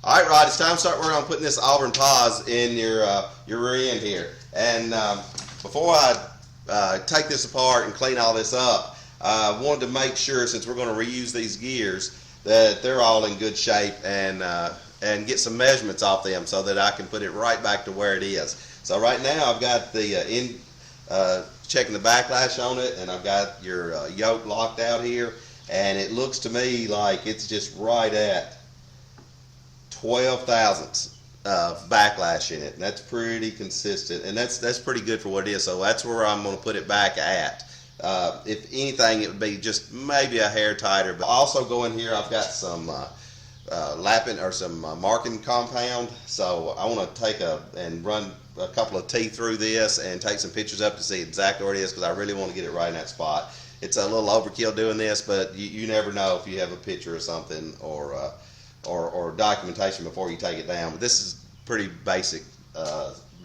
All right, Rod, it's time to start working on putting this Auburn pause in your rear end here. And before I take this apart and clean all this up, I wanted to make sure, since we're going to reuse these gears, that they're all in good shape and get some measurements off them so that I can put it right back to where it is. So right now I've got the checking the backlash on it, and I've got your yoke locked out here, and it looks to me like it's just right at 12 thousandths of backlash in it, and that's pretty consistent, and that's pretty good for what it is. So that's where I'm going to put it back at. If anything, it would be just maybe a hair tighter. But also go in here, I've got some lapping or some marking compound. So I want to take and run a couple of teeth through this and take some pictures up to see exactly where it is, because I really want to get it right in that spot. It's a little overkill doing this, but you never know if you have a picture or something or documentation before you take it down. But this is pretty basic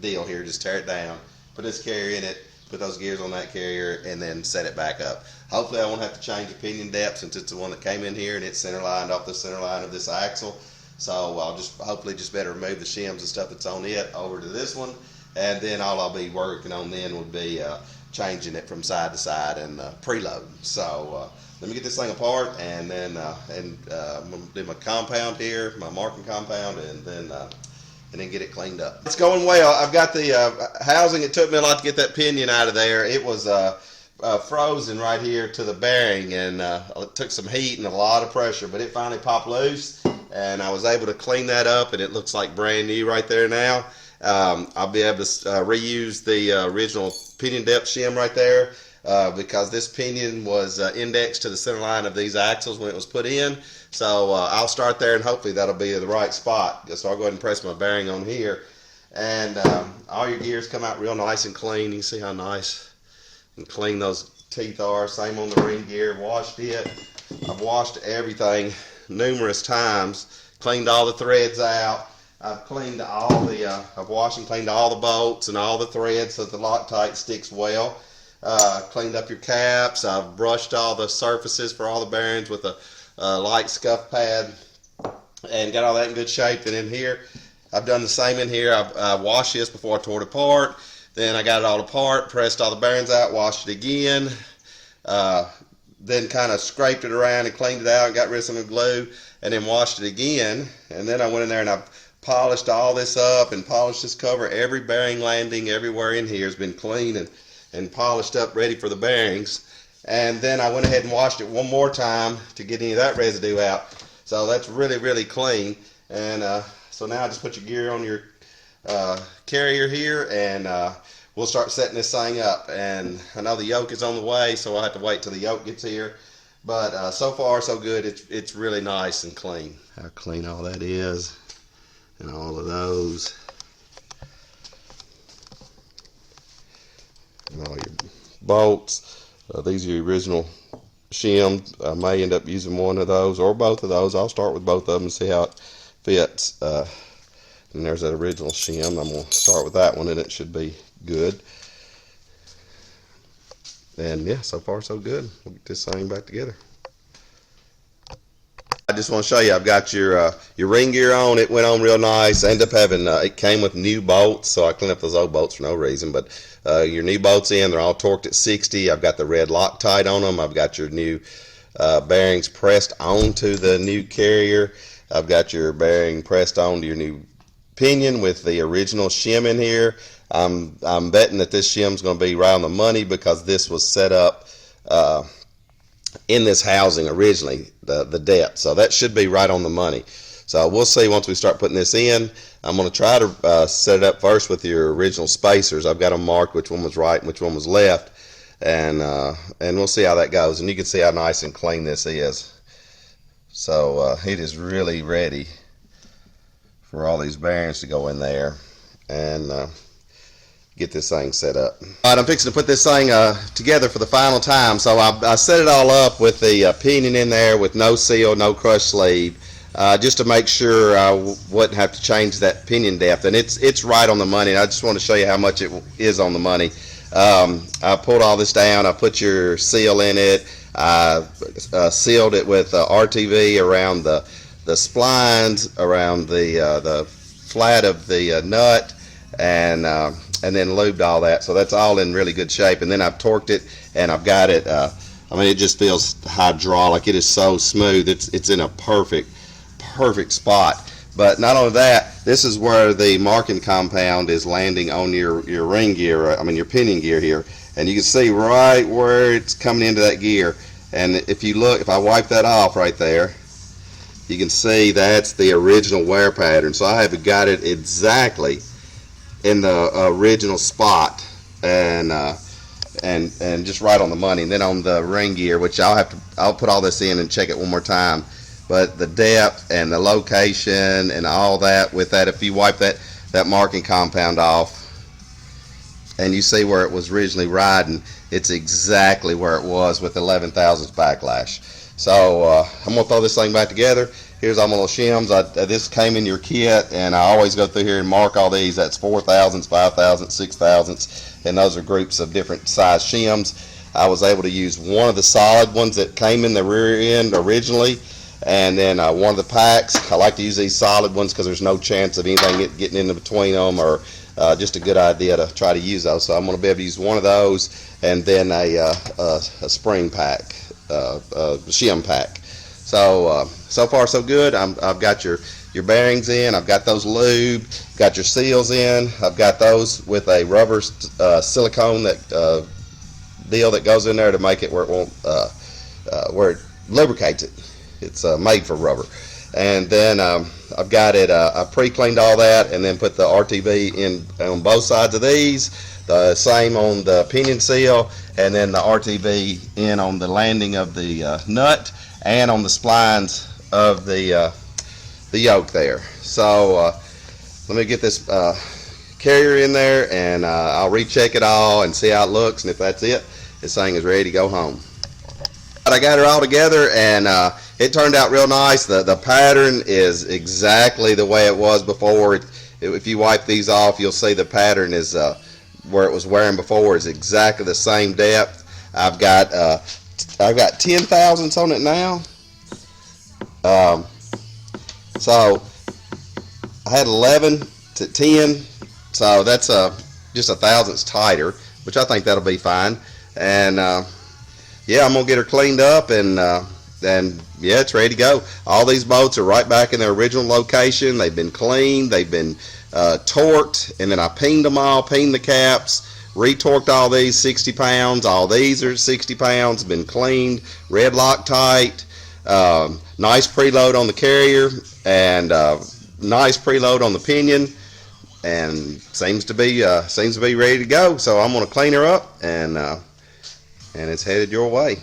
deal here. Just tear it down, put this carrier in it, put those gears on that carrier, and then set it back up. Hopefully I won't have to change the pinion depth, since it's the one that came in here and it's center lined off the center line of this axle. So I'll just hopefully just better remove the shims and stuff that's on it over to this one, and then all I'll be working on then would be changing it from side to side and preload. So let me get this thing apart, and then I'm gonna do my compound here, my marking compound, and then get it cleaned up. It's going well. I've got the housing. It took me a lot to get that pinion out of there. It was frozen right here to the bearing, and it took some heat and a lot of pressure, but it finally popped loose, and I was able to clean that up, and it looks like brand new right there now. I'll be able to reuse the original pinion depth shim right there, because this pinion was indexed to the center line of these axles when it was put in. So I'll start there, and hopefully that'll be the right spot. So I'll go ahead and press my bearing on here, and all your gears come out real nice and clean. You can see how nice and clean those teeth are. Same on the ring gear. Washed it. I've washed everything numerous times. Cleaned all the threads out. I've cleaned all the I've washed and cleaned all the bolts and all the threads so the Loctite sticks well. Cleaned up your caps. I've brushed all the surfaces for all the bearings with a light scuff pad, and got all that in good shape. Then in here, I've done the same in here. I washed this before I tore it apart. Then I got it all apart, pressed all the bearings out, washed it again, then kind of scraped it around and cleaned it out and got rid of some of the glue, and then washed it again. And then I went in there and I polished all this up and polished this cover. Every bearing landing everywhere in here has been cleaned and polished up, ready for the bearings. And then I went ahead and washed it one more time to get any of that residue out. So that's really, really clean. And so now I just put your gear on your carrier here, and we'll start setting this thing up. And I know the yoke is on the way, so I'll have to wait till the yoke gets here. But so far, so good. It's really nice and clean. How clean all that is, and all of those. And all your bolts. These are your original shims. I may end up using one of those or both of those. I'll start with both of them and see how it fits. And there's that original shim. I'm going to start with that one, and it should be good. And yeah, so far so good. We'll get this thing back together. I just want to show you, I've got your ring gear on. It went on real nice. I ended up having, it came with new bolts, so I cleaned up those old bolts for no reason. But your new bolts in, they're all torqued at 60. I've got the red Loctite on them. I've got your new bearings pressed onto the new carrier. I've got your bearing pressed onto your new pinion with the original shim in here. I'm betting that this shim's going to be right on the money, because this was set up in this housing originally, the depth. So that should be right on the money. So we'll see once we start putting this in. I'm going to try to set it up first with your original spacers. I've got them marked which one was right and which one was left, and we'll see how that goes. And you can see how nice and clean this is. So it is really ready for all these bearings to go in there and get this thing set up. All right, I'm fixing to put this thing together for the final time. So I set it all up with the pinion in there with no seal, no crush sleeve, just to make sure I wouldn't have to change that pinion depth. And it's right on the money. I just want to show you how much it is on the money. I pulled all this down. I put your seal in it. I sealed it with RTV around the splines, around the flat of the nut, and then lubed all that. So that's all in really good shape. And then I've torqued it, and I've got it. I mean, it just feels hydraulic. It is so smooth. It's in a perfect spot. But not only that, this is where the marking compound is landing on your ring gear, I mean your pinion gear here. And you can see right where it's coming into that gear. And if you look, if I wipe that off right there, you can see that's the original wear pattern. So I have got it exactly in the original spot, and just right on the money. And then on the ring gear, which I'll put all this in and check it one more time. But the depth and the location and all that with that, if you wipe that marking compound off and you see where it was originally riding, it's exactly where it was with 11 thousandths backlash. So I'm going to throw this thing back together. Here's all my little shims. This came in your kit, and I always go through here and mark all these. That's 4 thousandths, 5 thousandths, 6 thousandths, and those are groups of different size shims. I was able to use one of the solid ones that came in the rear end originally, and then one of the packs. I like to use these solid ones because there's no chance of anything getting in between them, or just a good idea to try to use those. So I'm going to be able to use one of those, and then a spring pack, shim pack. So so far so good. I've got your bearings in. I've got those lubed. Got your seals in. I've got those with a rubber silicone that deal that goes in there to make it where it won't where it lubricates it. It's made for rubber. And then I've got it, I pre-cleaned all that, and then put the RTV in on both sides of these, the same on the pinion seal, and then the RTV in on the landing of the nut and on the splines of the yoke there. So let me get this carrier in there, and I'll recheck it all and see how it looks, and if that's it, this thing is ready to go home. But I got it all together, and it turned out real nice. The pattern is exactly the way it was before. If you wipe these off, you'll see the pattern is where it was wearing before is exactly the same depth. I've got 10 thousandths on it now. So I had 11 to 10, so that's just a thousandths tighter, which I think that'll be fine. And yeah, I'm gonna get her cleaned up, and yeah, it's ready to go. All these bolts are right back in their original location. They've been cleaned, they've been torqued, and then I peened them all, peened the caps, retorqued all these 60 pounds. All these are 60 pounds, been cleaned, red Loctite, nice preload on the carrier, and nice preload on the pinion, and seems to be ready to go. So I'm going to clean her up, and it's headed your way.